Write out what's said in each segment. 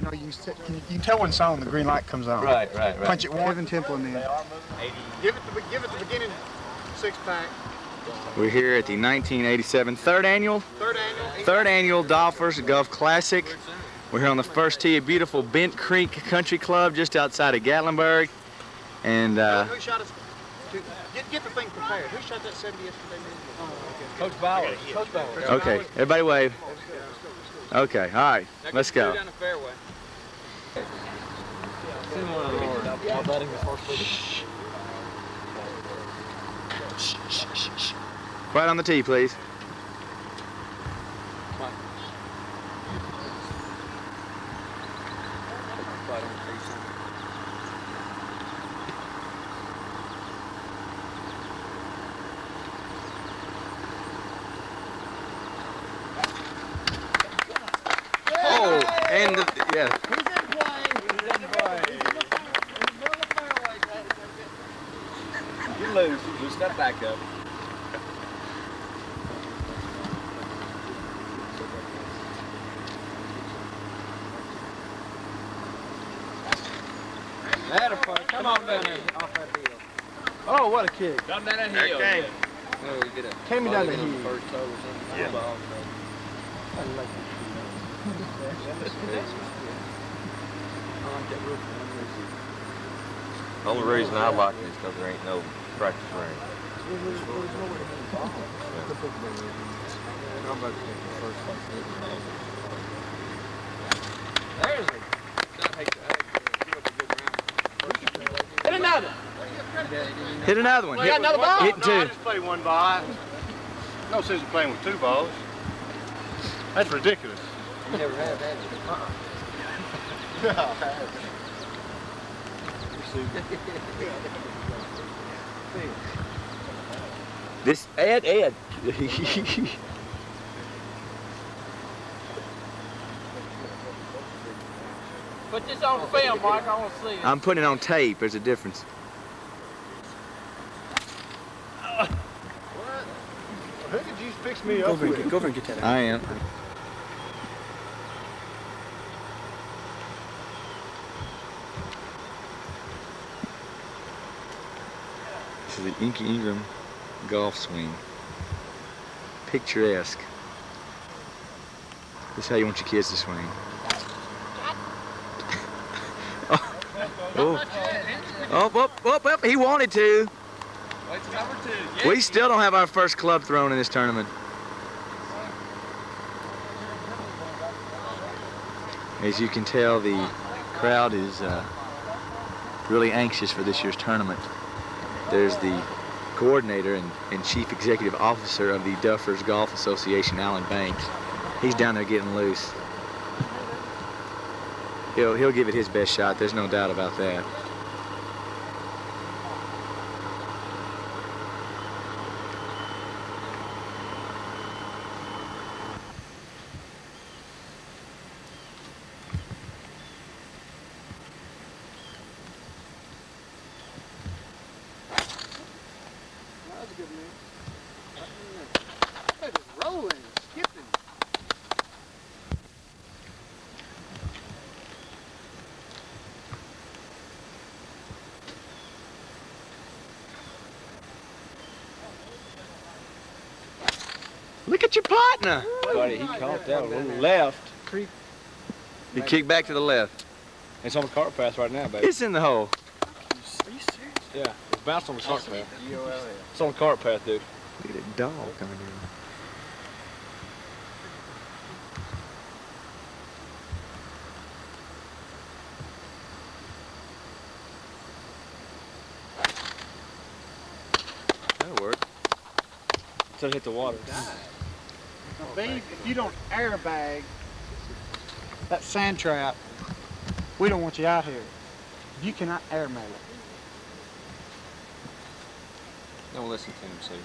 know, you can tell when it's on. The green light comes on. Right. Punch it once. Kevin Temple in there. Give it the beginning 6-pack. We're here at the 1987 third annual Duffers Golf Classic. We're here on the first tee of beautiful Bent Creek Country Club just outside of Gatlinburg. And who shot us? Get the thing prepared. Who shot that 70 yesterday? Coach Bowers. Coach Bowers. okay, everybody wave. Okay, all right, let's go. Down the fairway. Right on the tee, please. Oh, and yeah. He's in play. You lose. You step back up. Come on down there. Off that hill. Oh, what a kick. Come down that hill. Okay. Came down the hill. Yeah. The only reason I like it is because there ain't no practice range. There's it. Hit another. Hit another one. Well, hit another ball. Hit two. No, I just played one ball. No sense in playing with two balls. That's ridiculous. You never have, had you? This Ed. Put this on film, Mike. I want to see it. I'm putting it on tape. There's a difference. Who did you fix me up with? Go over and get that out. I am. This is the Inky Ingram golf swing. Picturesque. This is how you want your kids to swing. Oh, he wanted to. It's number 2. We still don't have our first club thrown in this tournament. As you can tell, the crowd is really anxious for this year's tournament. There's the coordinator and chief executive officer of the Duffers Golf Association, Alan Banks. He's down there getting loose. He'll give it his best shot. There's no doubt about that. Rolling, skipping. Look at your partner. Buddy, he caught that one left. He kicked back to the left. It's on the cart path right now, baby. It's in the hole. Are you serious? Yeah, it's bounced on the cart path. It's on the cart path, dude. Look at that dog coming in. That'll work. Until it hit the water. Now, Bean, if you don't airbag that sand trap, we don't want you out here. You cannot airmail it. Don't listen to him, Steve.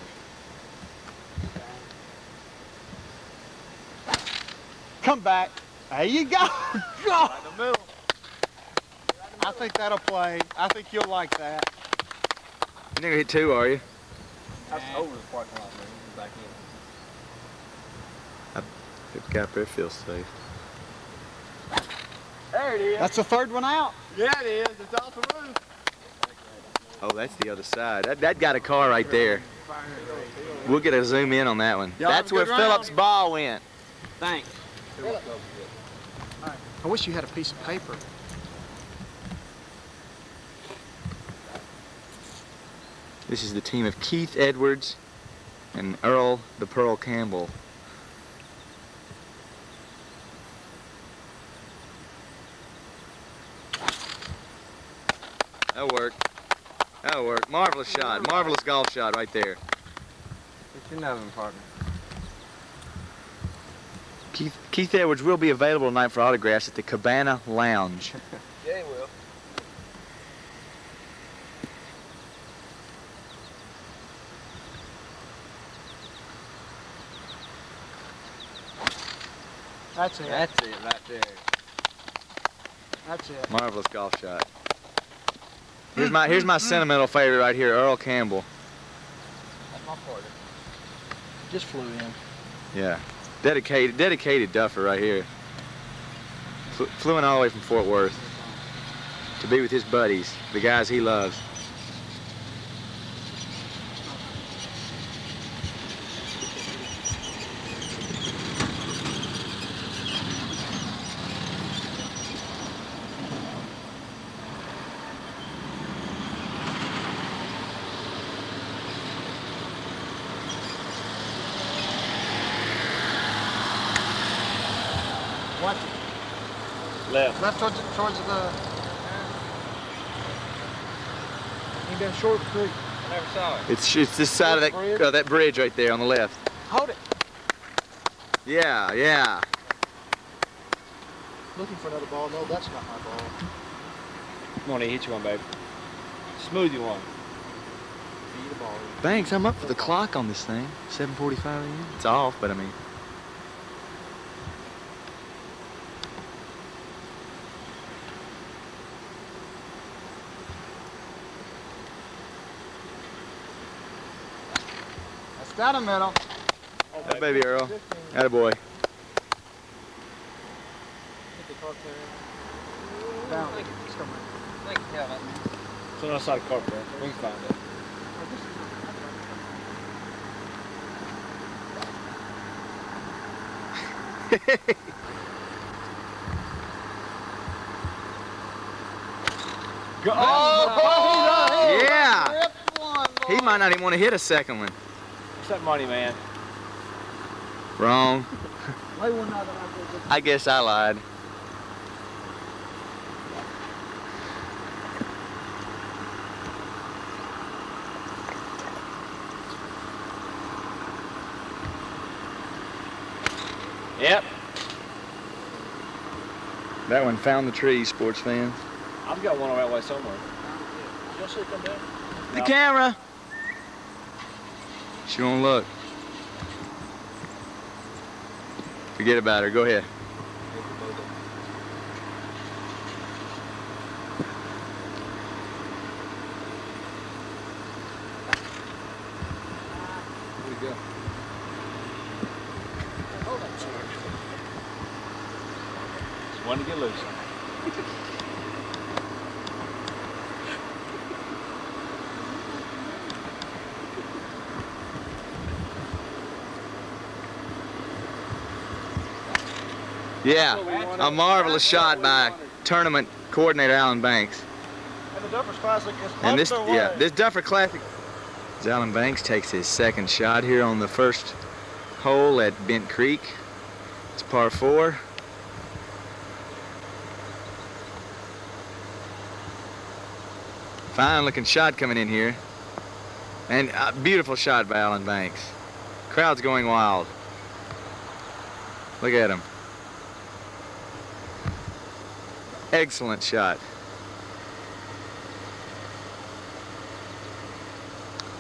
Come back. There you go. Go. Right in the middle. I think that'll play. I think you'll like that. You're not gonna hit 2, are you? That's over the parking lot, man. Back in. The guy up there feels safe. There There it is. That's the third one out. Yeah, it is. It's off the roof. Oh, that's the other side. That got a car right there. We'll get a zoom in on that one. That's where Philip's ball went. Thanks. I wish you had a piece of paper. This is the team of Keith Edwards and Earl the Pearl Campbell. That'll work. That'll work. Marvelous shot. Marvelous golf shot right there. It's another one, partner. Keith Edwards will be available tonight for autographs at the Cabana Lounge. Yeah, he will. That's it. That's it right there. That's it. Marvelous golf shot. Here's my sentimental favorite right here, Earl Campbell. That's my partner. Just flew in. Yeah. Dedicated duffer right here. Flew in all the way from Fort Worth to be with his buddies, the guys he loves. Watch it. Left. Left towards the. Ain't been short creek. I never saw it. It's this side of that bridge right there on the left. Hold it. Yeah, yeah. Looking for another ball. No, that's not my ball. Come on, hit you one, baby. Smooth you one. Be the ball. Thanks, I'm up for the clock on this thing. 7:45 a.m. It's off, but I mean. That's down the middle. Oh, baby Earl. Attaboy. Down. Let's go, man. Thank you, Kevin. It's on the other side of the car, bro. We can find it. Go. Oh, Yeah. He might not even want to hit a second one. What's that money, man? Wrong. Lay one out of I guess I lied. Yep. That one found the tree, sports fans. I've got one that way somewhere. Y'all see it come down? The No. camera. She won't look. Forget about her. Go ahead. Where'd it go? Just one to get loose. Yeah, a marvelous shot by tournament coordinator Alan Banks. And the Duffers Classic is And this Duffer Classic. As Alan Banks takes his second shot here on the first hole at Bent Creek. It's par 4. Fine looking shot coming in here. And a beautiful shot by Alan Banks. Crowd's going wild. Look at him. Excellent shot.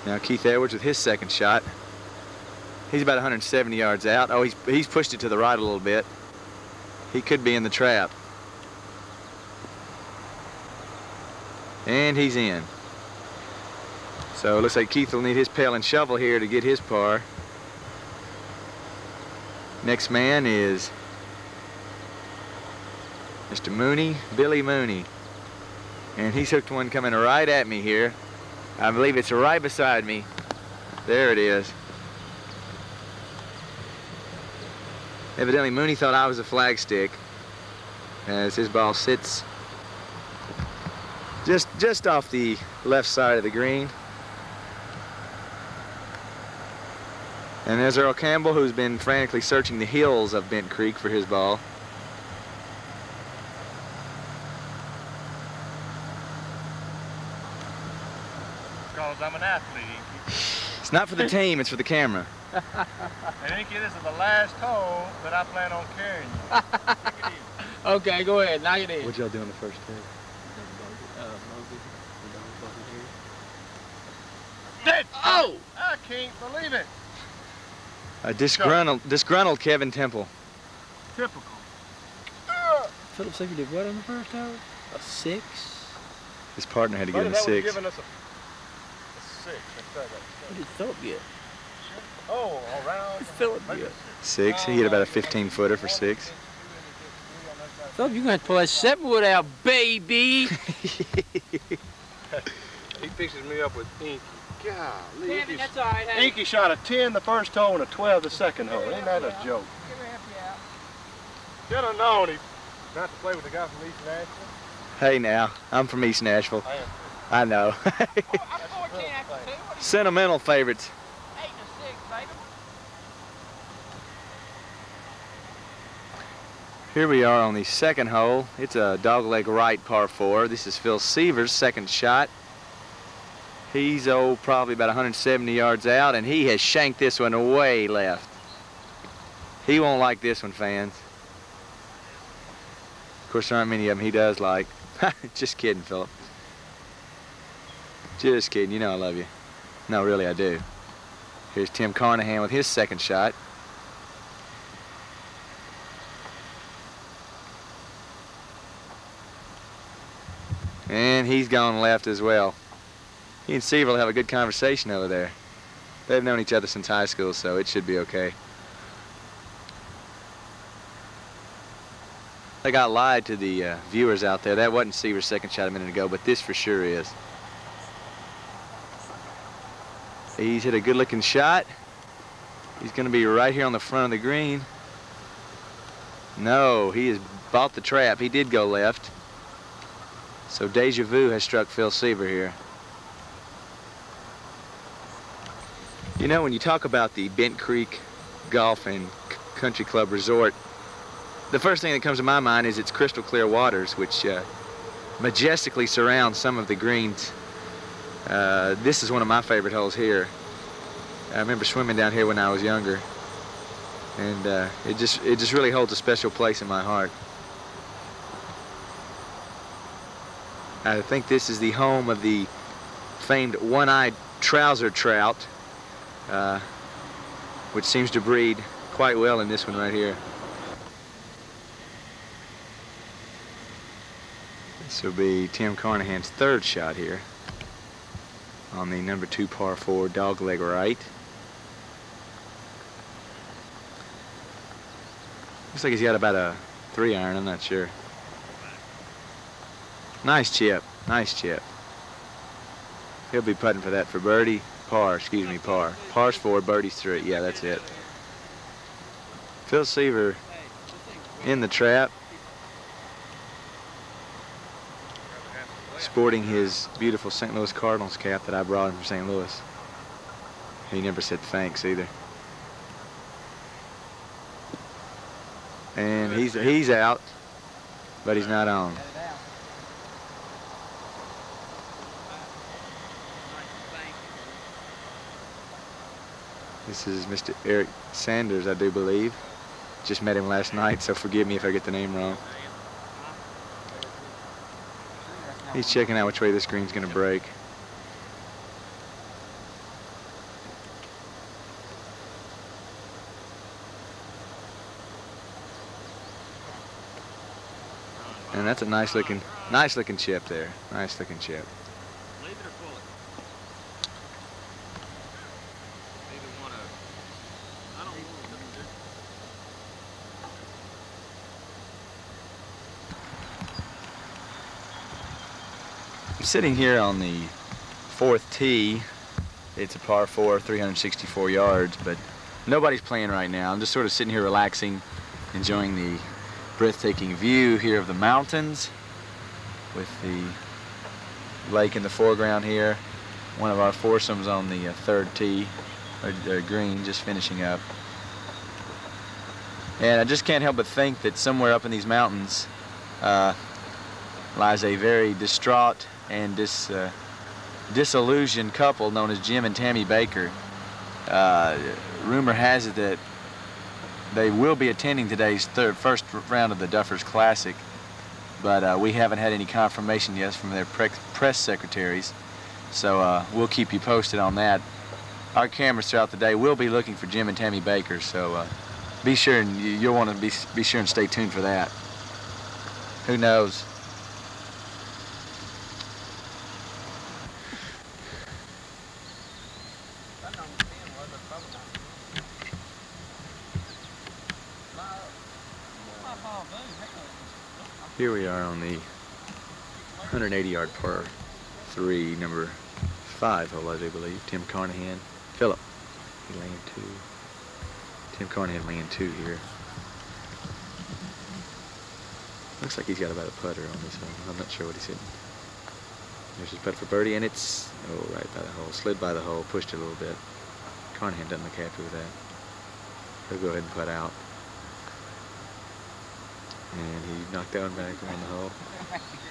Now Keith Edwards with his second shot. He's about 170 yards out. Oh, he's pushed it to the right a little bit. He could be in the trap. And he's in. So it looks like Keith will need his pail and shovel here to get his par. Next man is Mr. Mooney, Billy Mooney. And he's hooked one coming right at me here. I believe it's right beside me. There it is. Evidently Mooney thought I was a flagstick as his ball sits just off the left side of the green. And there's Earl Campbell, who's been frantically searching the hills of Bent Creek for his ball. Because I'm an athlete, Inky. It's not for the team, it's for the camera. And Inky, this is the last hole that I plan on carrying you. Okay, go ahead, knock it in. What'd y'all do on the first tee? Oh! I can't believe it. A disgruntled Kevin Temple. Typical. Philip Seeger did what on the first hole? A 6? His partner had to give him a That was 6. giving us a 6. What did Philip get? Oh, around. What did Philip get? 6. He hit about a 15-footer for 6. Philip, you're going to have to pull that 7-wood out, baby! He fixes me up with Inky. Golly. Kevin, that's all right. Hey. Inky shot a 10 the first hole and a 12 the second hole. Ain't that a joke? Should have known he not to play with the guy from East Nashville. Hey now, I'm from East Nashville. I know. I'm 14 after 2. Sentimental favorites. 8 and a 6, baby. Here we are on the second hole. It's a dogleg right par 4. This is Phil Seaver's second shot. He's probably about 170 yards out, and he has shanked this one way left. He won't like this one, fans. Of course, there aren't many of them he does like. Just kidding, Philip. Just kidding. You know I love you. No, really, I do. Here's Tim Carnahan with his second shot. And he's gone left as well. He and Seaver will have a good conversation over there. They've known each other since high school, so it should be okay. I got lied to the viewers out there. That wasn't Seaver's second shot a minute ago, but this for sure is. He's hit a good-looking shot. He's going to be right here on the front of the green. No, he has bought the trap. He did go left. So deja vu has struck Phil Seaver here. You know, when you talk about the Bent Creek Golf and Country Club Resort, the first thing that comes to my mind is its crystal clear waters, which majestically surround some of the greens. This is one of my favorite holes here. I remember swimming down here when I was younger, and it just really holds a special place in my heart. I think this is the home of the famed one-eyed trouser trout, which seems to breed quite well in this one right here. This will be Tim Carnahan's third shot here on the number 2 par 4 dogleg right. Looks like he's got about a 3-iron, I'm not sure. Nice chip, nice chip. He'll be putting for that for birdie, par, excuse me, par. Par's 4, birdie's 3, yeah, that's it. Phil Seaver in the trap, sporting his beautiful St. Louis Cardinals cap that I brought him from St. Louis. He never said thanks either. And he's out, but he's not on. This is Mr. Eric Sanders, I do believe. Just met him last night, so forgive me if I get the name wrong. He's checking out which way this green's going to break. And that's a nice looking chip there. Nice looking chip. Leave it or pull it? Either one of them. I don't want I'm sitting here on the 4th tee. It's a par 4, 364 yards, but nobody's playing right now. I'm just sort of sitting here relaxing, enjoying the breathtaking view here of the mountains with the lake in the foreground here. One of our foursomes on the 3rd tee, or green, just finishing up. And I just can't help but think that somewhere up in these mountains lies a very distraught and disillusioned couple known as Jim and Tammy Baker. Rumor has it that they will be attending today's first round of the Duffers Classic, but we haven't had any confirmation yet from their press secretaries, so we'll keep you posted on that. Our cameras throughout the day will be looking for Jim and Tammy Baker, so be sure and you'll want to be sure and stay tuned for that. Who knows? Here we are on the 180-yard par 3, number 5 hole, I do believe. Tim Carnahan, Philip, he laying 2. Tim Carnahan laying 2 here. Looks like he's got about a putter on this hole. I'm not sure what he's hitting. There's his putt for birdie, and it's right by the hole. Slid by the hole, pushed it a little bit. Carnahan doesn't look happy with that. He'll go ahead and putt out. And he knocked that one back around the hole.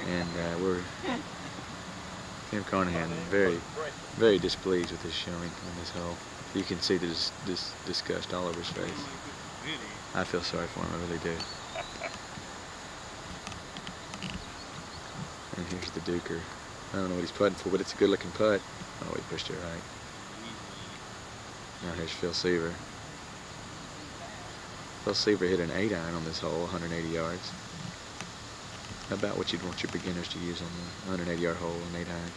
And Tim Carnahan very, very displeased with his showing on this hole. You can see this disgust all over his face. I feel sorry for him, I really do. And here's the Duker. I don't know what he's putting for, but it's a good looking putt. Oh, he pushed it right. Now here's Phil Seaver. Phil Seaver hit an 8-iron on this hole, 180 yards. About what you'd want your beginners to use on the 180-yard hole, an 8-iron.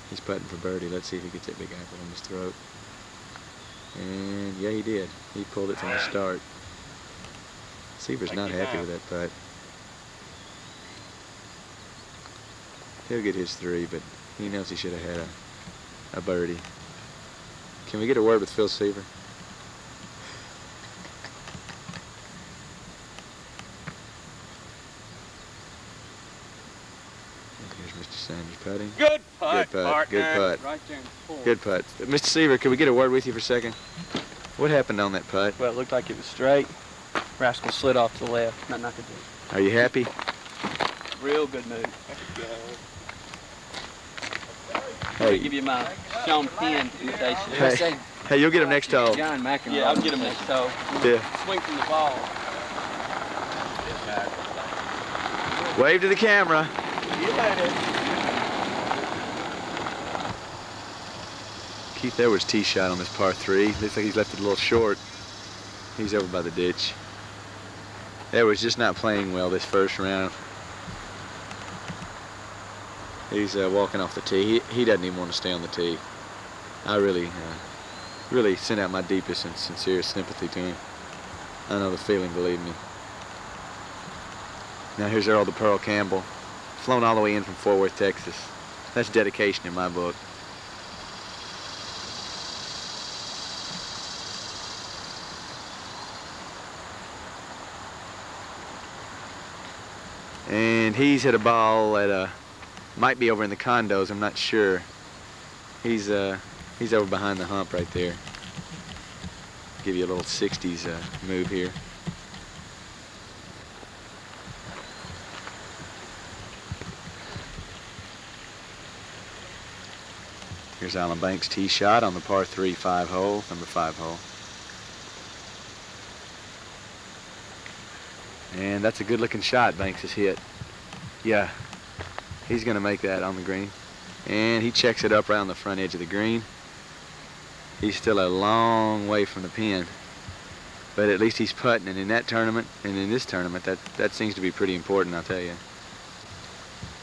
He's putting for birdie. Let's see if he gets that big apple in his throat. And yeah, he did. He pulled it from the start. Seaver's not happy with that putt. He'll get his 3, but he knows he should have had a birdie. Can we get a word with Phil Seaver? Here's Mr. Sanders putting. Good putt, good putt, partner. good putt. Right there in the fourth. Good putt. Mr. Seaver, can we get a word with you for a second? What happened on that putt? Well, it looked like it was straight. Rascal slid off to the left. Not knocked it down. Are you happy? Real good move. Hey. I'll give you my Sean Penn imitation. Hey, you'll get him next hole. John McEnroe. Yeah, I'll get him next hole. Yeah. Swing from the ball. Wave to the camera. Keith Edwards' tee shot on this par 3. Looks like he's left it a little short. He's over by the ditch. Edwards just not playing well this first round. He's walking off the tee. He doesn't even want to stay on the tee. I really send out my deepest and sincerest sympathy to him. I know the feeling, believe me. Now here's Earl the Pearl Campbell, flown all the way in from Fort Worth, Texas. That's dedication in my book. And he's hit a ball at might be over in the condos, I'm not sure. He's over behind the hump right there. Give you a little 60s move here. Here's Alan Banks' tee shot on the par 3 5 hole, number 5 hole. And that's a good looking shot Banks has hit. Yeah, he's gonna make that on the green. And he checks it up right on the front edge of the green. He's still a long way from the pin, but at least he's putting, and in that tournament and in this tournament, that seems to be pretty important, I'll tell you.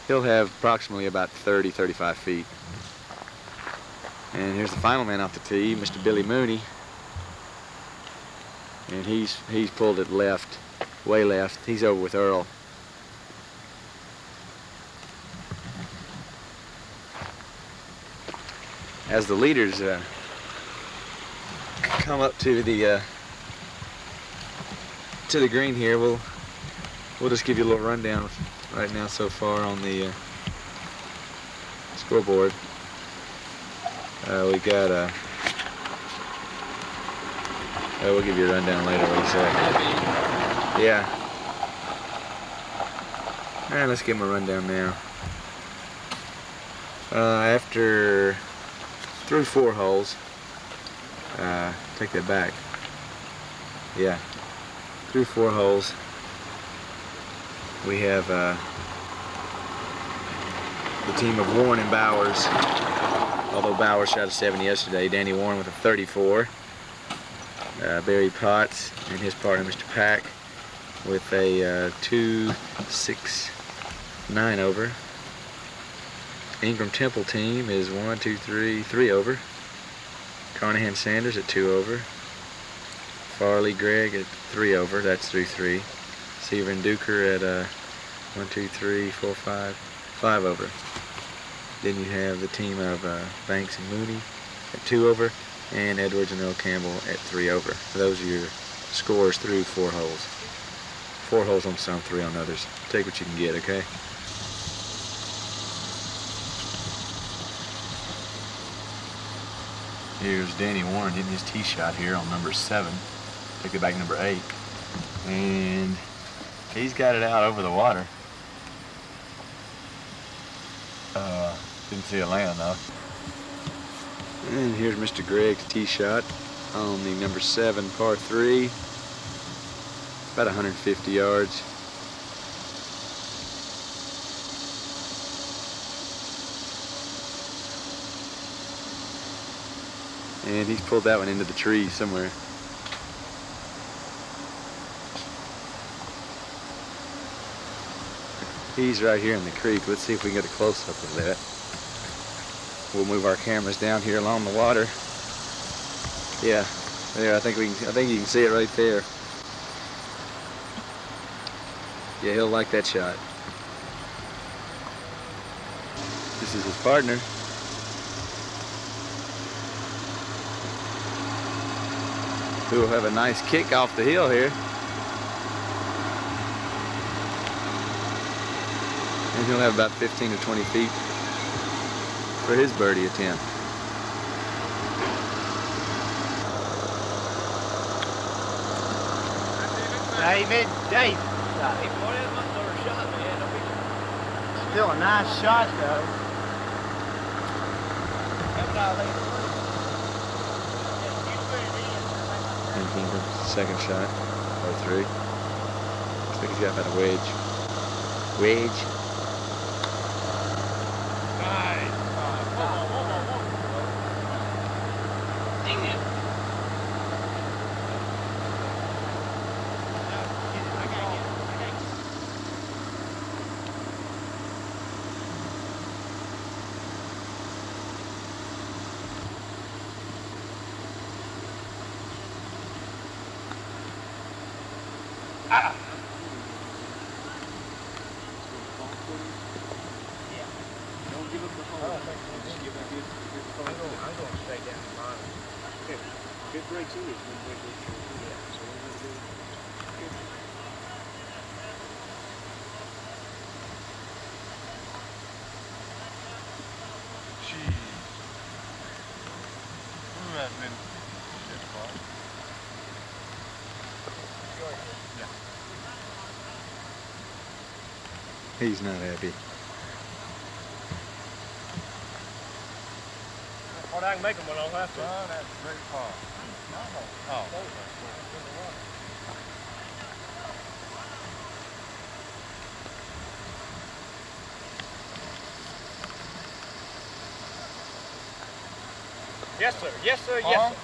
He'll have approximately about 30, 35 feet. And here's the final man off the tee, Mr. Billy Mooney. And he's pulled it left, way left. He's over with Earl. as the leaders come up to the green here, we'll just give you a little rundown right now so far on the scoreboard. We got we'll give you a rundown later. What do you say? Yeah. All right, let's give them a rundown now. After through 4 holes, take that back. Yeah, through 4 holes, we have the team of Warren and Bowers. Although Bowers shot a 70 yesterday, Danny Warren with a 34. Barry Potts and his partner, Mr. Pack, with a 2.69 over. Ingram Temple team is 3 over. Carnahan Sanders at 2 over. Farley Gregg at 3 over. That's through 3. Seaver and Duker at 5 over. Then you have the team of Banks and Mooney at 2 over, and Edwards and Earl Campbell at 3 over. Those are your scores through 4 holes. 4 holes on some, 3 on others. Take what you can get, okay? Here's Danny Warren hitting his tee shot here on number 7. Take it back number 8. And he's got it out over the water. Didn't see it land though. And here's Mr. Gregg's tee shot on the number 7 par 3. About 150 yards. And he's pulled that one into the tree somewhere. He's right here in the creek. Let's see if we can get a close-up of that. We'll move our cameras down here along the water. Yeah, there. I think you can see it right there. Yeah, he'll like that shot. This is his partner. Who will have a nice kick off the hill here. And he'll have about 15 to 20 feet for his birdie attempt. David. Still a nice shot though. And Ingram's second shot, par 3. Looks like he's got about a wedge. He's not happy. Well, I can make them when I don't have to. Oh, that's very far. Oh. Yes, sir. Yes, sir. Yes,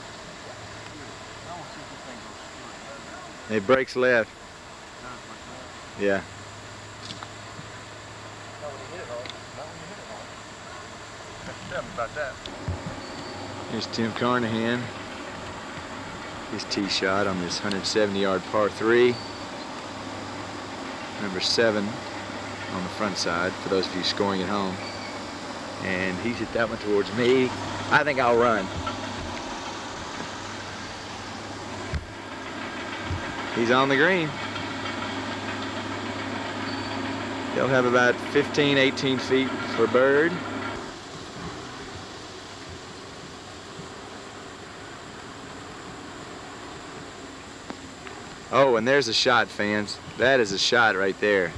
sir. It breaks left. Yeah. Tell me about that. Here's Tim Carnahan. His tee shot on this 170-yard par 3. Number 7 on the front side, for those of you scoring at home. And he's hit that one towards me. I think I'll run. He's on the green. He'll have about 15, 18 feet for bird. Oh, and there's a shot, fans. That is a shot right there.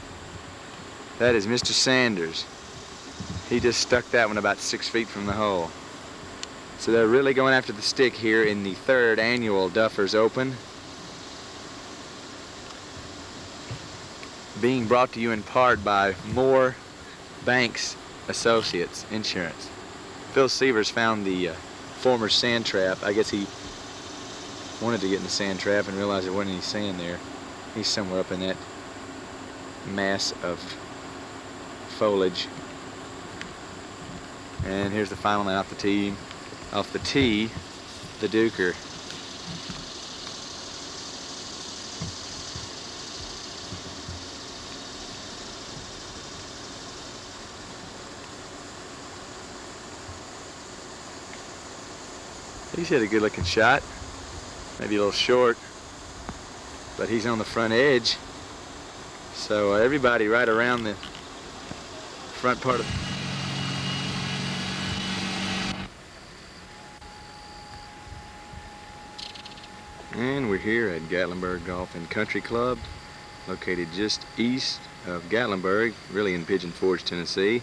That is Mr. Sanders. He just stuck that one about 6 feet from the hole. So they're really going after the stick here in the 3rd annual Duffers Open. Being brought to you in part by Moore Banks Associates Insurance. Phil Sievers found the former sand trap. I guess he wanted to get in the sand trap and realized there wasn't any sand there. He's somewhere up in that mass of foliage. And here's the final line off the tee. Off the tee, the Duker. He's hit a good looking shot. Maybe a little short, but he's on the front edge. So everybody right around the front part of And we're here at Gatlinburg Golf and Country Club, located just east of Gatlinburg, really in Pigeon Forge, Tennessee.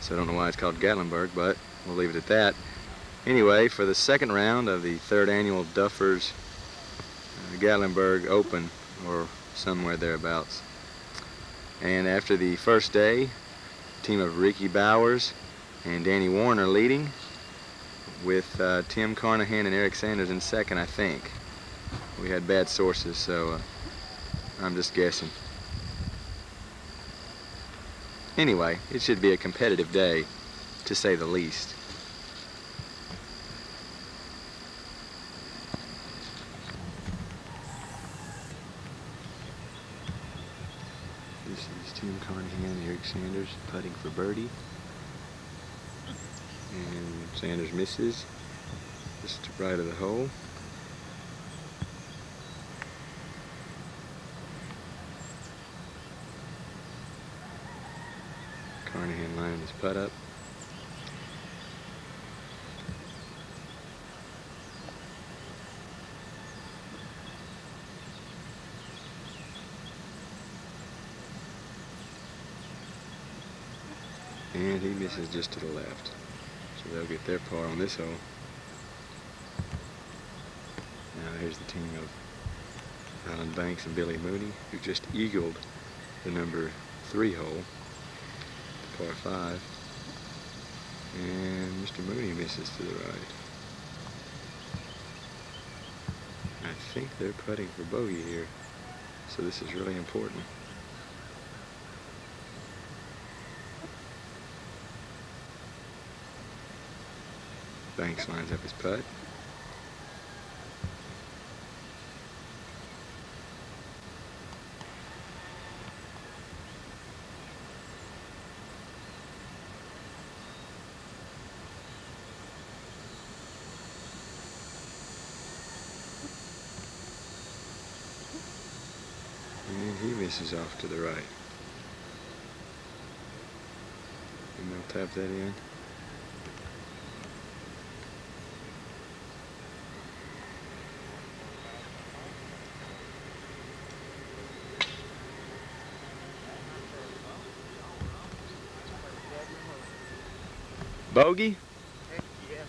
So I don't know why it's called Gatlinburg, but we'll leave it at that. Anyway, for the 2nd round of the 3rd annual Duffers Gatlinburg Open, or somewhere thereabouts. And after the first day, a team of Ricky Bowers and Danny Warner leading, with Tim Carnahan and Eric Sanders in 2nd, I think. We had bad sources, so I'm just guessing. Anyway, it should be a competitive day, to say the least. This is Tim Carnahan and Eric Sanders putting for birdie. And Sanders misses just to right of the hole. Carnahan lining his putt up. And he misses just to the left. So they'll get their par on this hole. Now here's the team of Alan Banks and Billy Mooney, who just eagled the number 3 hole, the par 5. And Mr. Mooney misses to the right. I think they're putting for bogey here, so this is really important. Banks lines up his putt. And he misses off to the right. And they'll tap that in. Bogey? Yes.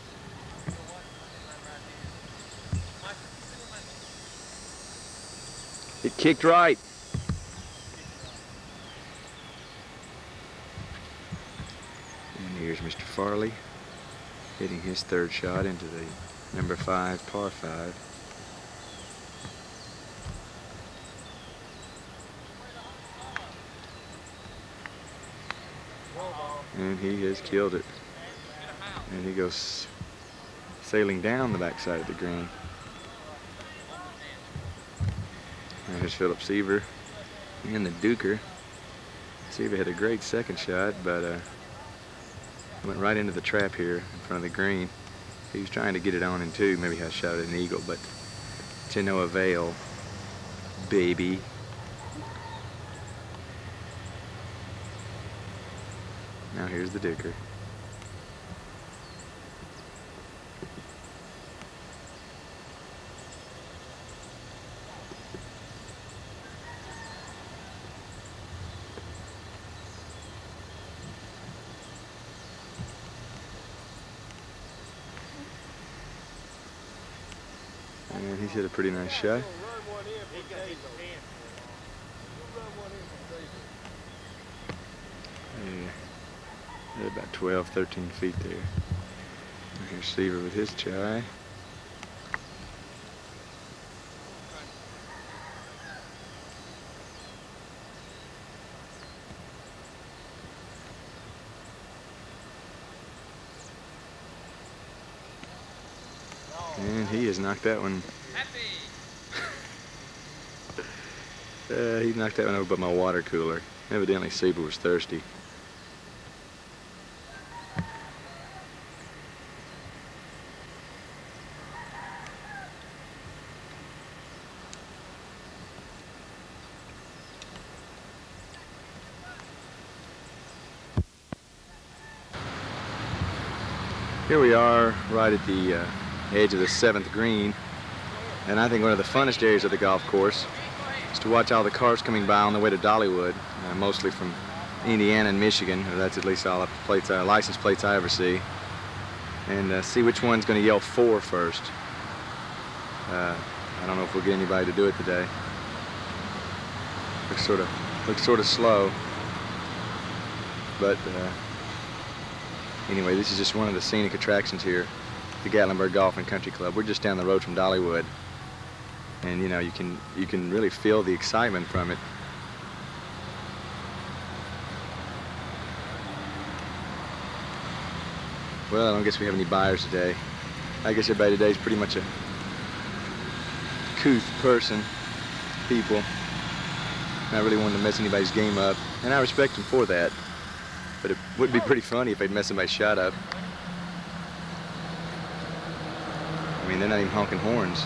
It kicked right. And here's Mr. Farley hitting his 3rd shot into the number 5 par 5. And he has killed it. And he goes sailing down the backside of the green. And here's Philip Seaver and the Duker. Seaver had a great 2nd shot, but Went right into the trap here in front of the green. He was trying to get it on in two. Maybe I shot at an eagle, but to no avail, baby. Now here's the digger. And he's hit a pretty nice shot. Yeah, about 12, 13 feet there. And here's Seaver with his chai. And he has knocked that one. He knocked that one over by my water cooler. Evidently Seaver was thirsty. Here we are right at the edge of the 7th green, and I think one of the funnest areas of the golf course is to watch all the cars coming by on the way to Dollywood, mostly from Indiana and Michigan, or that's at least all the plates, license plates I ever see, and see which one's going to yell 4 first. I don't know if we'll get anybody to do it today. Looks sort of slow, but anyway, this is just one of the scenic attractions here at the Gatlinburg Golf and Country Club. We're just down the road from Dollywood, and you know, you can really feel the excitement from it. Well, I don't guess we have any buyers today. I guess everybody today is pretty much a couth person, people. Not really wanting to mess anybody's game up, and I respect them for that. But it would be pretty funny if they'd mess somebody's shot up. I mean, they're not even honking horns.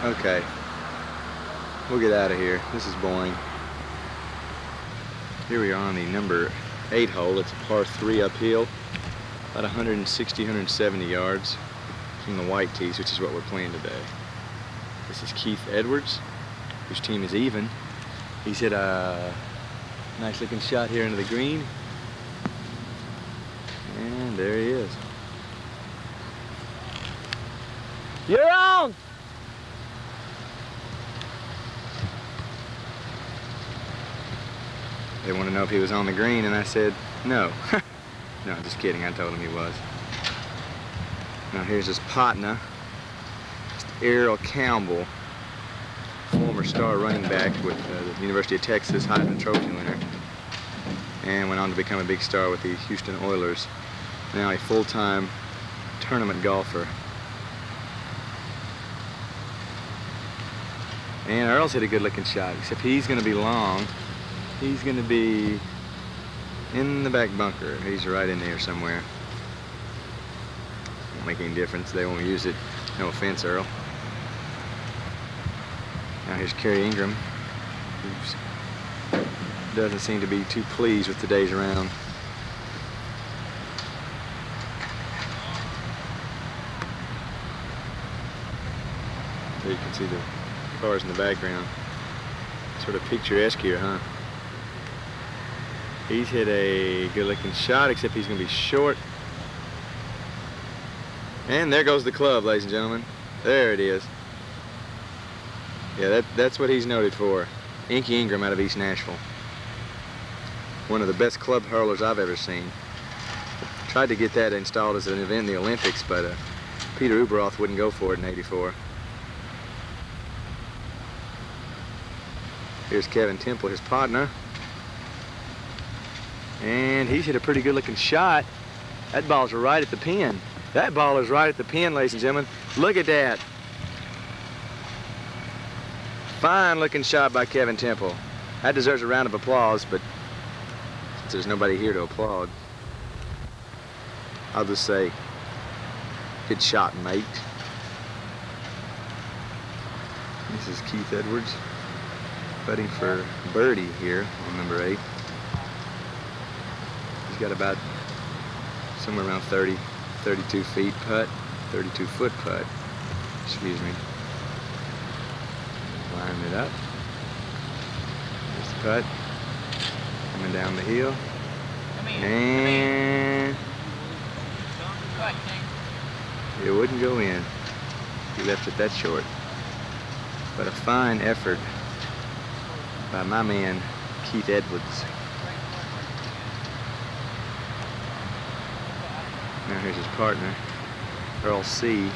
Okay. We'll get out of here. This is boring. Here we are on the number 8 hole. It's a par 3 uphill. About 160, 170 yards from the white tees, which is what we're playing today. This is Keith Edwards, whose team is even. He's hit a nice looking shot here into the green. And there he is. You're on! They want to know if he was on the green, and I said no. No, just kidding. I told him he was. Now here's his partner, Errol Campbell, former star running back with the University of Texas, Heisman Trophy winner, and went on to become a big star with the Houston Oilers. Now a full-time tournament golfer. And Earl's hit a good-looking shot, except he's going to be long. He's going to be in the back bunker. He's right in there somewhere. Won't make any difference. They won't use it. No offense, Earl. Now here's Kerry Ingram, who doesn't seem to be too pleased with today's round. There you can see the cars in the background. Sort of picturesque here, huh? He's hit a good-looking shot, except he's going to be short. And there goes the club, ladies and gentlemen. There it is. Yeah, that's what he's noted for. Inky Ingram out of East Nashville. One of the best club hurlers I've ever seen. Tried to get that installed as an event in the Olympics, but Peter Uberoth wouldn't go for it in '84. Here's Kevin Temple, his partner. And he's hit a pretty good-looking shot. That ball's right at the pin. That ball is right at the pin, ladies and gentlemen. Look at that. Fine-looking shot by Kevin Temple. That deserves a round of applause, but since there's nobody here to applaud, I'll just say, good shot, mate. This is Keith Edwards, putting for birdie here on number 8. He's got about somewhere around 32 feet putt, 32 foot putt, excuse me. Lining it up. There's the putt. Coming down the hill. And it wouldn't go in. He left it that short. But a fine effort by my man, Keith Edwards. Now here's his partner, Earl C.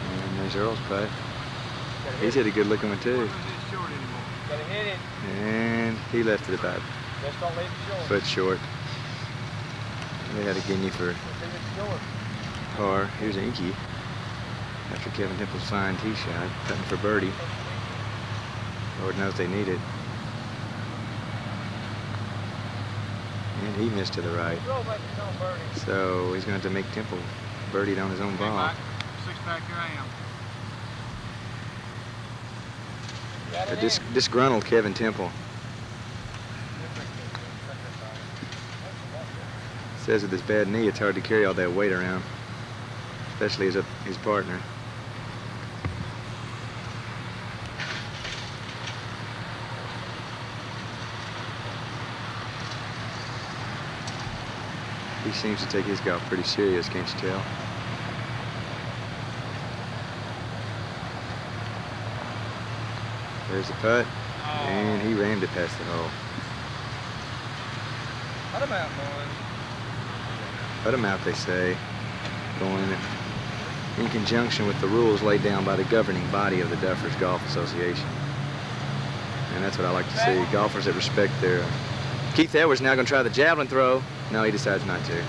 And there's Earl's putt. He's hit a good looking one too. And he left it about a foot short. They had a guinea for par. Here's Inky after Kevin Temple's fine tee shot, cutting for birdie. Lord knows they need it. And he missed to the right. So he's going to have to make Temple birdied on his own ball. Six-pack, here I am. A disgruntled Kevin Temple. Says with his bad knee, it's hard to carry all that weight around, especially as his partner. He seems to take his golf pretty serious, can't you tell? There's the putt, and he rammed it past the hole. Put him out, boys. Put him out, they say, going in conjunction with the rules laid down by the governing body of the Duffers Golf Association. And that's what I like to see, golfers that respect their... Keith Edwards now going to try the javelin throw. No, he decides not to.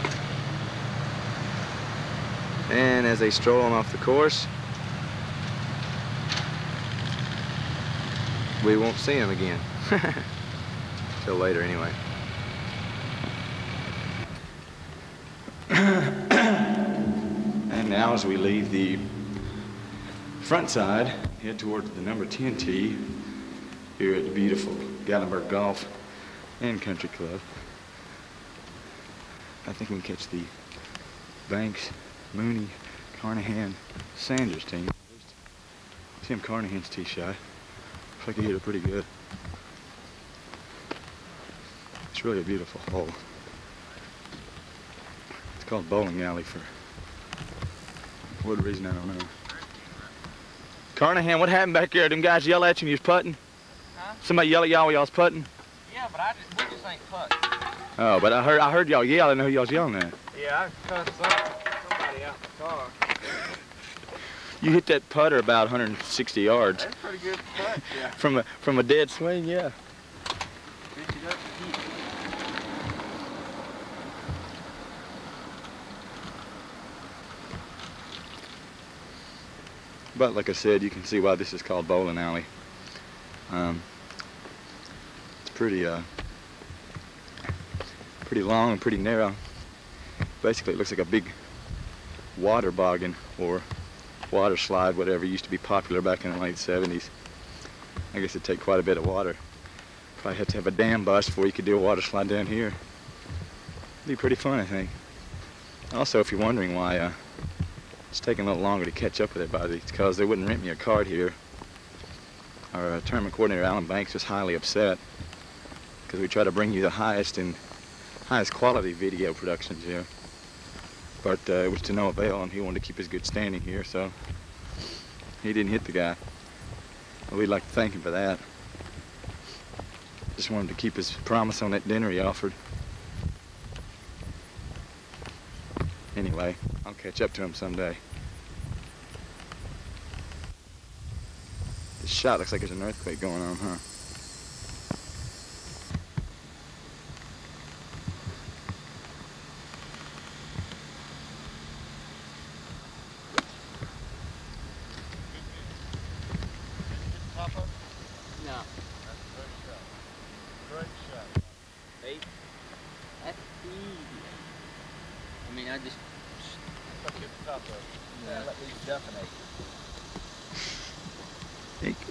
And as they stroll on off the course, we won't see him again. Till later, anyway. And now as we leave the front side, head towards the number 10 tee here at the beautiful Gatlinburg Golf and Country Club. I think we can catch the Banks, Mooney, Carnahan, Sanders team. Tim Carnahan's tee shot. Looks like he hit it pretty good. It's really a beautiful hole. It's called Bowling Alley for what reason, I don't know. Carnahan, what happened back there? Them guys yell at you when you was putting? Huh? Somebody yell at y'all while y'all was putting? Yeah, but we just ain't putt. Oh, but I heard y'all yell. I didn't know who y'all was yelling at. Yeah, I cussed somebody out the car. You hit that putter about 160 yards. That's a pretty good putt, yeah. From a dead swing, yeah. Pitch it up and keep it. But like I said, you can see why this is called Bowling Alley. It's pretty long and pretty narrow. Basically, it looks like a big water boggin or water slide, whatever used to be popular back in the late 70s. I guess it'd take quite a bit of water. Probably had to have a dam bust before you could do a water slide down here. It'd be pretty fun, I think. Also, if you're wondering why it's taking a little longer to catch up with everybody, it's because they wouldn't rent me a card here. Our tournament coordinator, Alan Banks, was highly upset because we try to bring you the highest quality video productions here. But it was to no avail, and he wanted to keep his good standing here, so he didn't hit the guy. Well, we'd like to thank him for that. Just wanted to keep his promise on that dinner he offered. Anyway, I'll catch up to him someday. This shot looks like there's an earthquake going on, huh?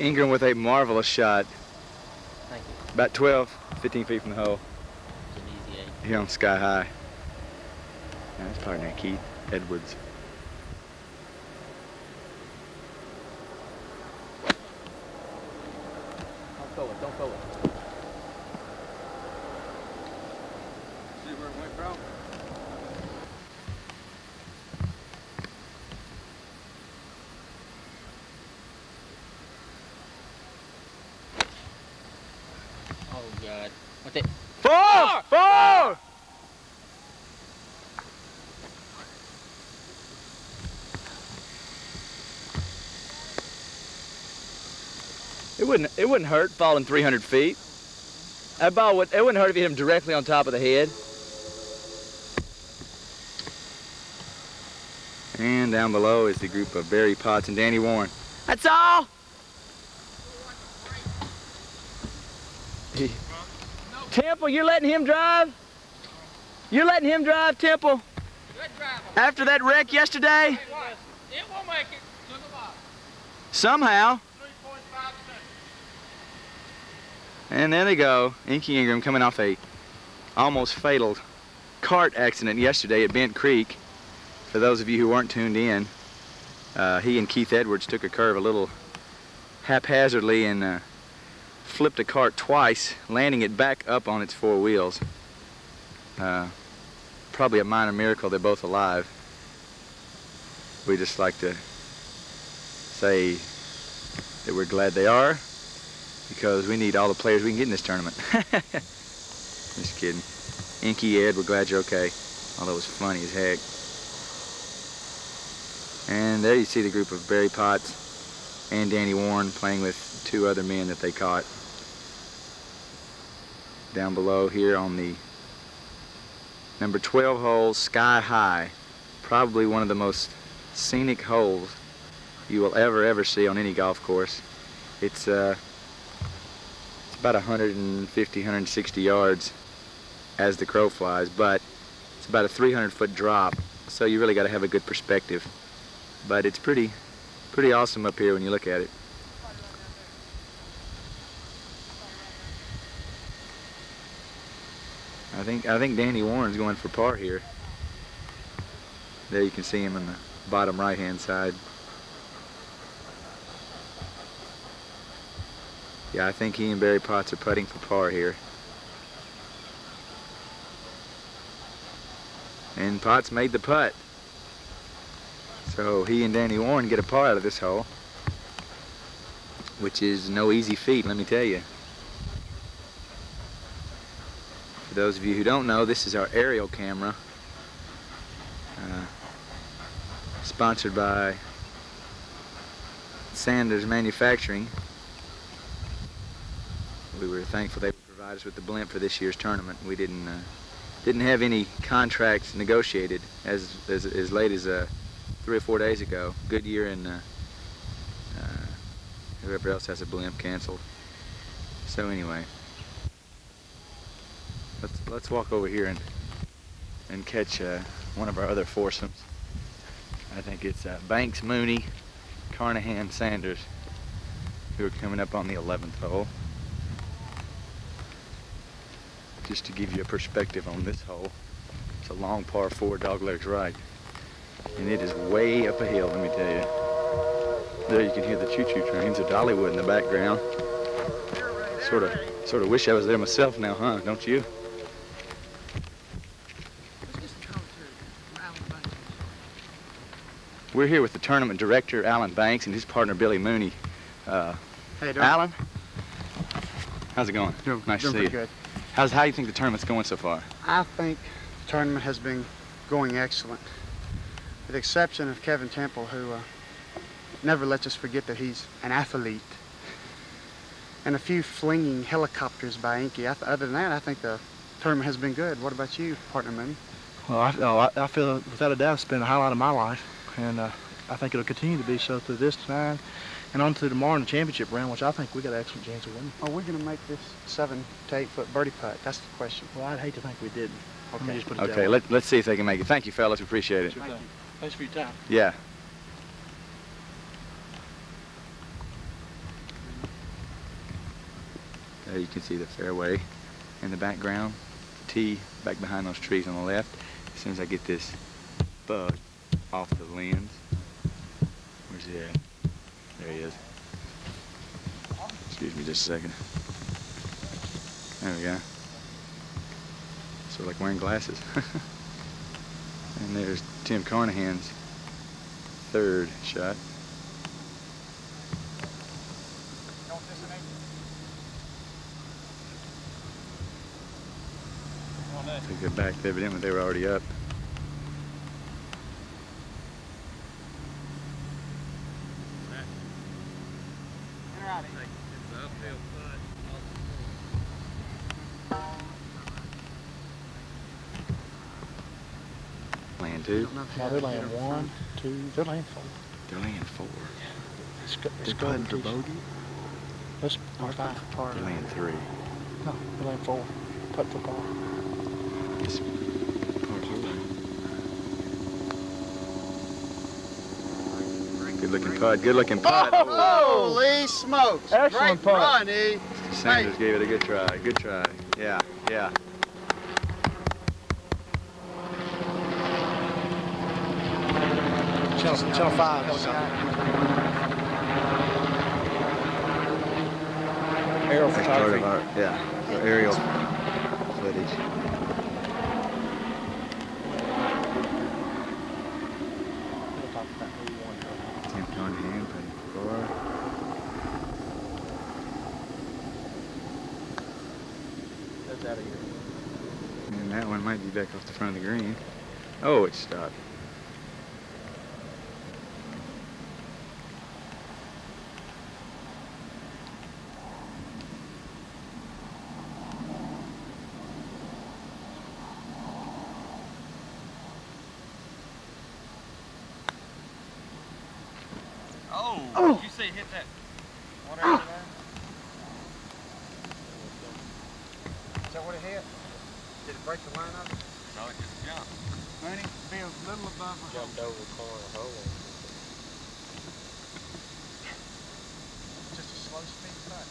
Ingram with a marvelous shot. Thank you. About 12, 15 feet from the hole. It's an easy 8. Here on Sky High. And his partner, Keith Edwards. Don't throw it, don't throw it. See where it went from? Oh, God. What the? 4! It wouldn't hurt falling 300 feet. That ball it wouldn't hurt if you hit him directly on top of the head. And down below is the group of Barry Potts and Danny Warren. That's all. Temple, you're letting him drive? You're letting him drive, Temple? Good driver. After that wreck yesterday? It will make it to the bottom. Somehow. 3.5 seconds. And there they go. Inky Ingram coming off a almost fatal cart accident yesterday at Bent Creek. For those of you who weren't tuned in, he and Keith Edwards took a curve a little haphazardly and flipped a cart twice, landing it back up on its 4 wheels. Probably a minor miracle they're both alive. We just like to say that we're glad they are, because we need all the players we can get in this tournament. Just kidding. Inky, Ed, we're glad you're okay. Although it was funny as heck. And there you see the group of Barry Potts and Danny Warren playing with 2 other men that they caught. Down below here on the number 12 hole, Sky High. Probably one of the most scenic holes you will ever see on any golf course. It's about 150, 160 yards as the crow flies, but it's about a 300-foot drop, so you really got to have a good perspective. But it's pretty awesome up here when you look at it. I think Danny Warren's going for par here. There you can see him on the bottom right-hand side. Yeah, I think he and Barry Potts are putting for par here. And Potts made the putt. So he and Danny Warren get a par out of this hole, which is no easy feat, let me tell you. For those of you who don't know, this is our aerial camera, sponsored by Sanders Manufacturing. We were thankful they would provide us with the blimp for this year's tournament. We didn't have any contracts negotiated as late as 3 or 4 days ago. Goodyear and whoever else has a blimp canceled. So anyway, let's walk over here and catch one of our other foursomes. I think it's Banks, Mooney, Carnahan, Sanders, who are coming up on the 11th hole. Just to give you a perspective on this hole, it's a long par 4, doglegs right. And it is way up a hill, let me tell you. There you can hear the choo-choo trains of Dollywood in the background. Sort of wish I was there myself now, huh? Don't you? We're here with the tournament director, Alan Banks, and his partner, Billy Mooney. Hey, doing? Alan, how's it going? Nice to see you. Good. How do you think the tournament's going so far? I think the tournament has been going excellent, with the exception of Kevin Temple, who never lets us forget that he's an athlete, and a few flinging helicopters by Inky. Other than that, I think the tournament has been good. What about you, partner Mooney? Well, I feel without a doubt it's been a highlight of my life, and I think it'll continue to be so through this time and on to tomorrow in the championship round, which I think we got an excellent chance of winning. Are we going to make this 7 to 8 foot birdie putt? That's the question. Well, I'd hate to think we didn't. Let me just put it Okay, that way. let's see if they can make it. Thank you, fellas. We appreciate it. Sure thing. Thanks for your time. Yeah. There you can see the fairway in the background. Tee back behind those trees on the left. As soon as I get this bug off the lens. Where's he at? There he is. Excuse me just a second. There we go. Sort of like wearing glasses. And there's Tim Carnahan's third shot. Took it back, evidently they were already up. Land two. No, they're laying 1, 2, they're laying 4. They're laying 4. Let's go putting for bogey? Let's par 5. They're laying 3. No, they're laying 4. Putt for par. It's par 4. Good looking putt, good looking putt. Oh, holy smokes. Excellent Great putt. run, E. Sanders gave it a good try, good try. Yeah, yeah. Channel 5. Aerial That's part photography. of our, yeah, our aerial footage. Tim Carnahan playing 4. That's out of here. And that one might be back off the front of the green. Oh, it stopped. Oh! Did you say hit that water over there? Is that what it hit? Did it break the line of it? No, it just jumped. Money, be a little above the hole. Jumped over the corner of the hole. Just a slow speed putt.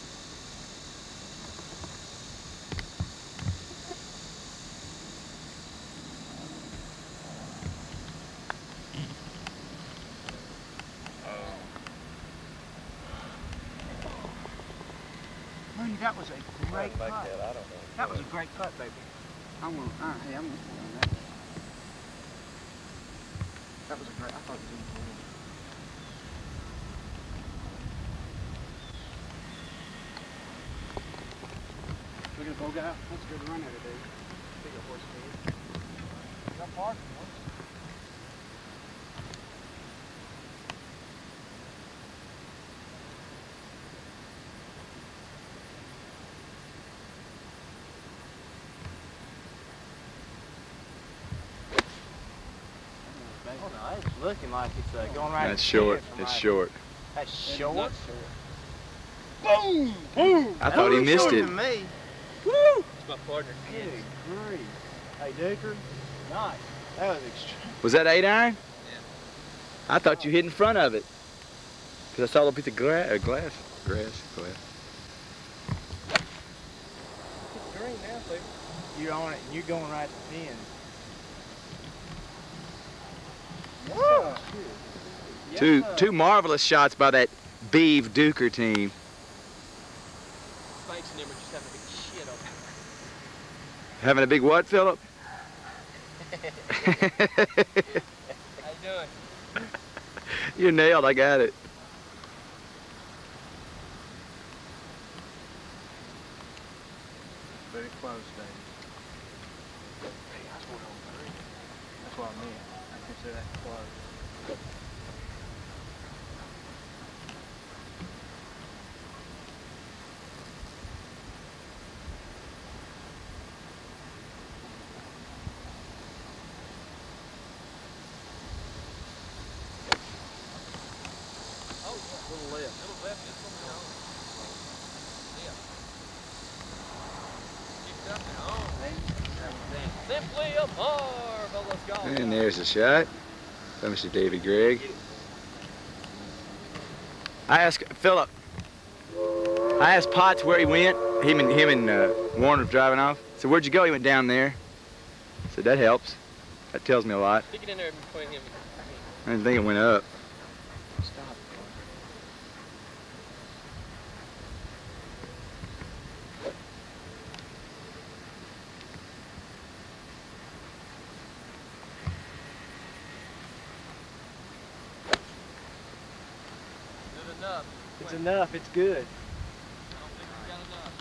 Mooney, that was a great putt. I don't know. That was a great putt, baby. I'm with you on that. That was a great. I thought it was in the hole. Look at the bogey out. That's a good run at it, dude. Big a horse speed. You got parking, horse. Oh no, it's looking like it's going right. That's short, it's short. That's short. Boom! Boom! I thought he missed it. Me. It's my partner. Good grief. Hey, Duker. Nice. That was extreme. Was that 8 iron? Yeah. I thought you hit in front of it. Because I saw a little piece of glass. Glass. Green now, baby. You're on it and you're going right to the pin. Whoa! Two marvelous shots by that Beeve Duker team. Thanks, and them are just having a big shit on Having a big what, Philip? How you doing? You nailed, I got it. Very close, Dave. Hey, that's 103. That's what I meant. I consider that close. Oh, yeah. Little left, just from the home. Yeah. Keep it up now. Oh, simply a marvelous golf. And there's the shot by Mr. David Gregg. I asked Philip, I asked Potts where he went, him and Warner driving off. So where'd you go? He went down there. So that helps. That tells me a lot. Stick it in there between him I didn't think it went up. Stop. Good enough. It's enough. It's good. I don't think we got enough.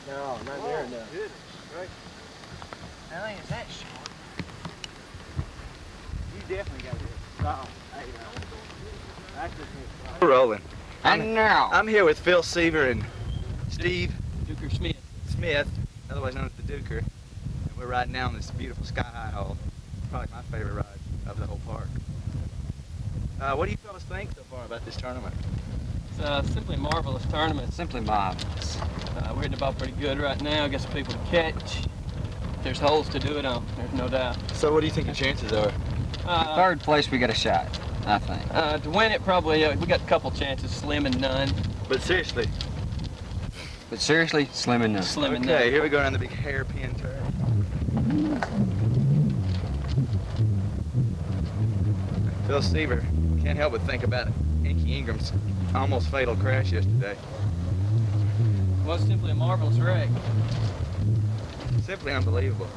No, not near enough. Goodness, right? That ain't that short. You definitely got it. Oh, hey, that's just it. We're rolling. And now. I'm here with Phil Seaver and Steve Duker Smith. Smith, otherwise known as the Duker. And we're riding down this beautiful sky-high hole. Probably my favorite ride of the whole park. What do you fellas think so far about this tournament? It's simply a marvelous tournament. Simply marvelous. We're hitting the ball pretty good right now. Got some people to catch. There's holes to do it on. There's no doubt. So what do you think your chances are? Third place, we got a shot, I think. To win it, probably we got a couple chances, slim and none. But seriously. But seriously, slim and none. Slim and none. Okay, here we go around the big hairpin turn. Phil Seaver, can't help but think about it. Inky Ingram's almost fatal crash yesterday. It was simply a marvelous wreck. Simply unbelievable.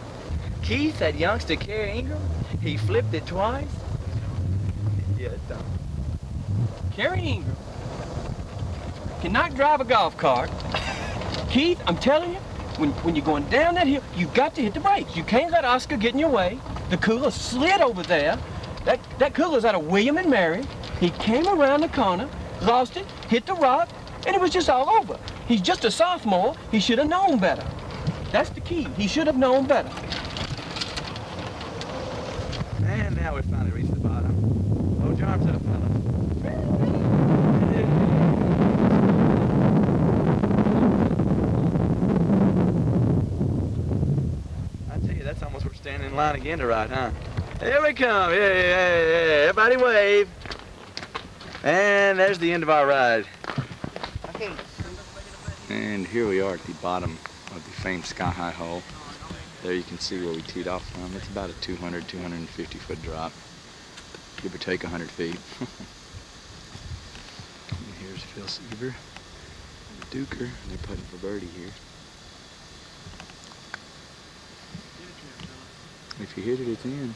Keith, that youngster Kerry Ingram, he flipped it twice. Yeah, it's dumb. Kerry Ingram cannot drive a golf cart. Keith, I'm telling you, when you're going down that hill, you've got to hit the brakes. You can't let Oscar get in your way. The cooler slid over there. That cooler's out of William and Mary. He came around the corner, lost it, hit the rock, and it was just all over. He's just a sophomore. He should have known better. That's the key. He should have known better. And now we've finally reached the bottom. Hold your arms up, fellas. I tell you, that's almost we're standing in line again to ride, huh? Here we come. Yeah. Everybody wave. And there's the end of our ride. And here we are at the bottom of the famed sky-high hole. There you can see where we teed off from. It's about a 200, 250 foot drop. Give or take 100 feet. And here's Phil Seaver and the Duker. They're putting for birdie here. If you hit it, it's in.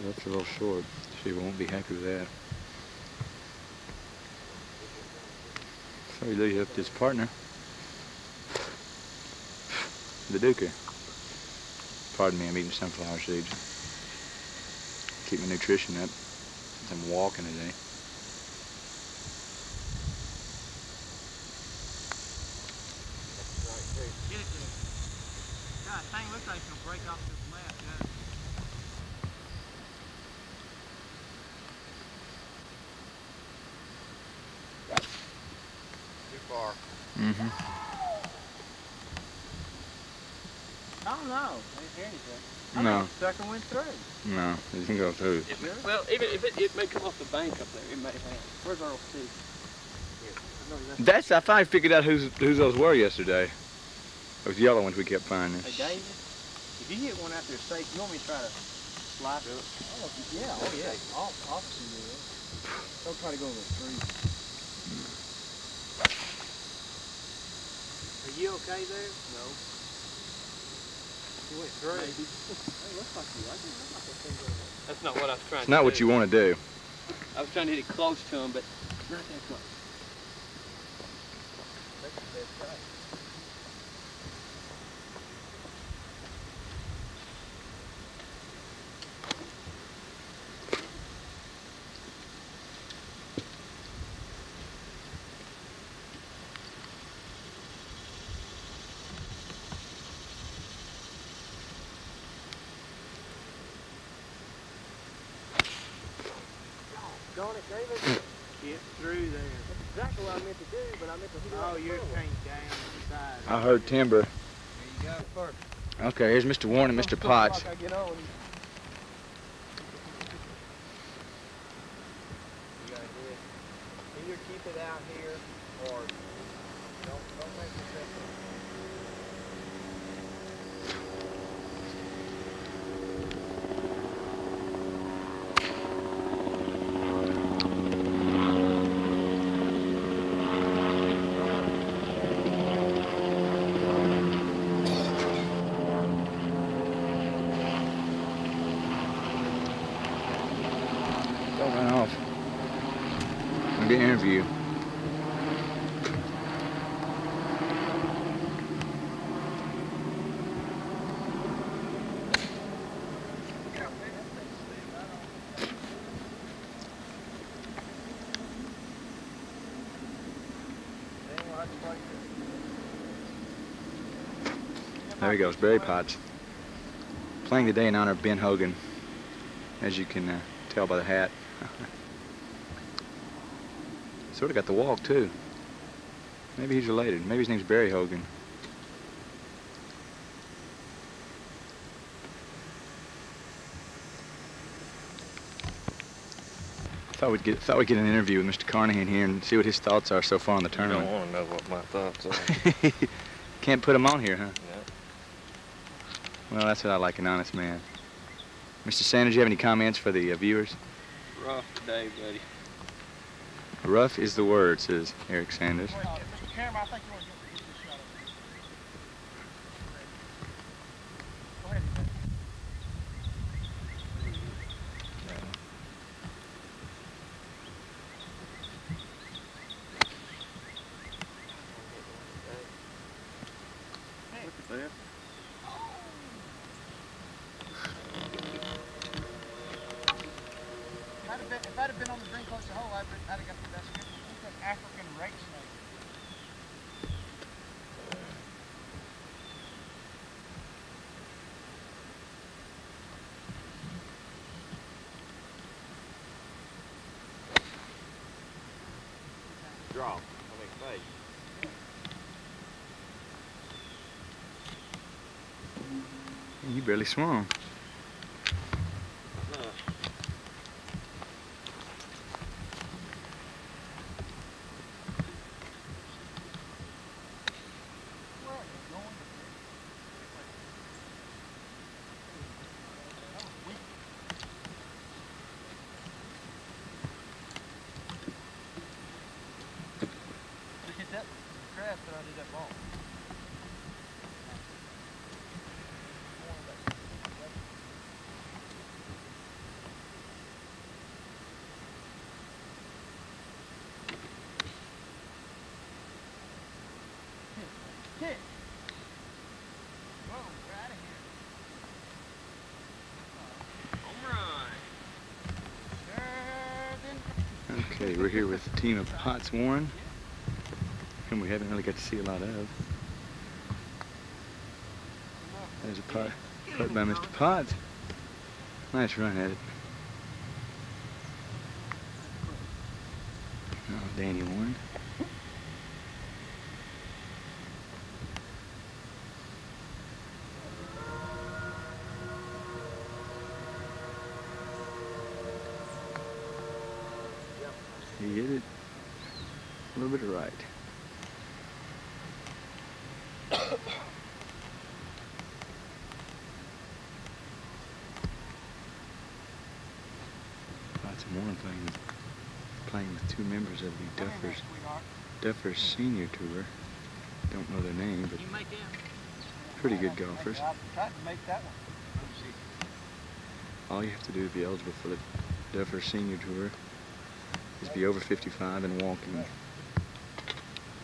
That's a little short. Seaver won't be happy with that. So he leads up to his partner, the Duker. Pardon me, I'm eating sunflower seeds. Keep my nutrition up since I'm walking today. God, thing looks like it's gonna break off this left, yeah. Too far. Mm-hmm. I don't know. I didn't hear anything. No. The sucker went through. No, it didn't go through. Well, even if it may come off the bank up there, it may have. Where's Earl Steve? I finally figured out whose those were yesterday. Those yellow ones we kept finding. Hey, David, if you hit one out there safe, you want me to try to slide it? Oh, yeah. Obviously you will. Don't try to go over the street. Are you okay there? No. You went through. Maybe. Hey, looks like you. I didn't like that thing going on. That's not what I was trying It's to do. not what you want to do. I was trying to hit it close to him, but not that close. That's the best shot. Darn it, David. Get through there. That's exactly what I meant to do, but I meant to hit it. Oh, you're tanked down the side. I heard timber. There you go. First. Okay, here's Mr. Warren and Mr. Potts. Like I get on. You gotta do it. Either keep it out here or don't gonna be an interview. There he goes, Barry Potts. Playing today in honor of Ben Hogan, as you can tell by the hat. Sort of got the walk, too. Maybe he's related. Maybe his name's Barry Hogan. Thought we'd get an interview with Mr. Carnahan here and see what his thoughts are so far on the tournament. You don't want to know what my thoughts are. Can't put him on here, huh? Yeah. Well, that's what I like, an honest man. Mr. Sanders, you have any comments for the viewers? Rough today, buddy. Rough is the word, says Eric Sanders. Mr. Camera, I think you want to get this shot of it. Go ahead. Look at that. If I'd have been on the green close to the hole, I'd have got the best good. It's an African rake snake. Draw. I mean, fade. You barely swung. That crab that I did that ball. Hit. Whoa, we're out of here. Home run. Okay, we're here with the team of Potts Warren, whom we haven't really got to see a lot of. There's a putt by Mr. Potts. Nice run at it. Oh, Danny Warren. He hit it a little bit right. Lots of Warren playing with two members of the Duffers Senior Tour. Don't know their name, but pretty good golfers. Tried to make that one. All you have to do to be eligible for the Duffers Senior Tour is be over 55 and walking,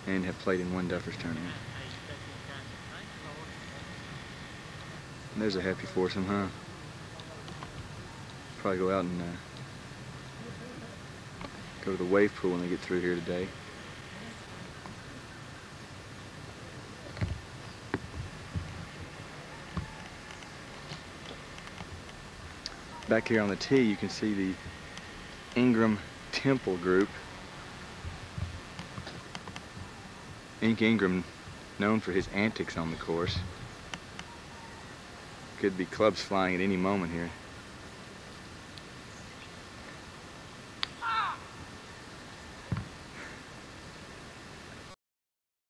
and have played in one Duffers tournament. And there's a happy foursome, huh? Probably go out and go to the wave pool when they get through here today. Back here on the tee, you can see the Ingram Temple group. Ink Ingram, known for his antics on the course. Could be clubs flying at any moment here.